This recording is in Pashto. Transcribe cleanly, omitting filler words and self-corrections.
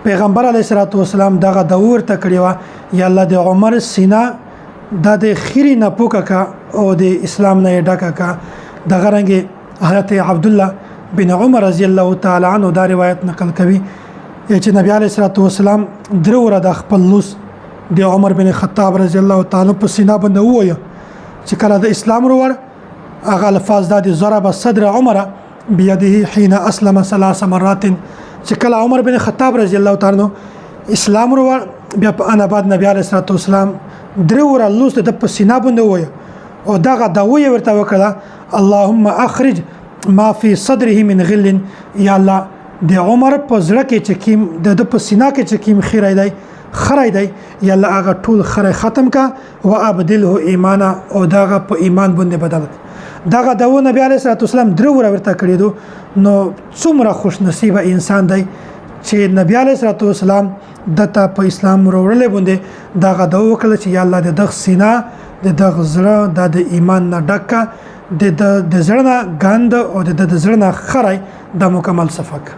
پیغمبر علیه الصلاۃ والسلام دغه دور ته کړی و یا الله د عمر سینا د خیری نه پوکا کا او د اسلام نه ډکا کا دغه رنګ حضرت عبد الله بن عمر رضی الله تعالی عنہ دا روایت نقل کوي چې نبی علیه الصلاۃ والسلام درو د خپل لوس د عمر بن خطاب رضی الله تعالی په سینا باندې وویل چې کله د اسلام وروړ هغه الفاظ د ضرب صدر عمر بيده حين اسلم 3 مرات چې کله عمر بن خطاب رضی الله تعالی اسلام وروړ بیا په ان بعد نبی علیه الصلاۃ والسلام درو لوس د په سینا باندې وویل او دغه د وی ورته وکړه اللهم اخرج ما في صدره من غل یا الله د عمر په زړه کې چې کیم د په سینا کې چې کیم خړای دی یا الله هغه ټول خړای ختم کا او ابدله ایمانا او دغه په ایمان باندې بدل دغه د نبی علیه الصلاۃ والسلام درو ورته کړی دو نو څومره خوش نصیب انسان دی چې نبی علیه الصلاۃ والسلام دته په اسلام وروړل باندې دغه د وکړه چې یا الله د دغ سینا د دغ زړه د ایمان نه ډکه د زړه نه غند او د زړه نه خړای د مکمل صفک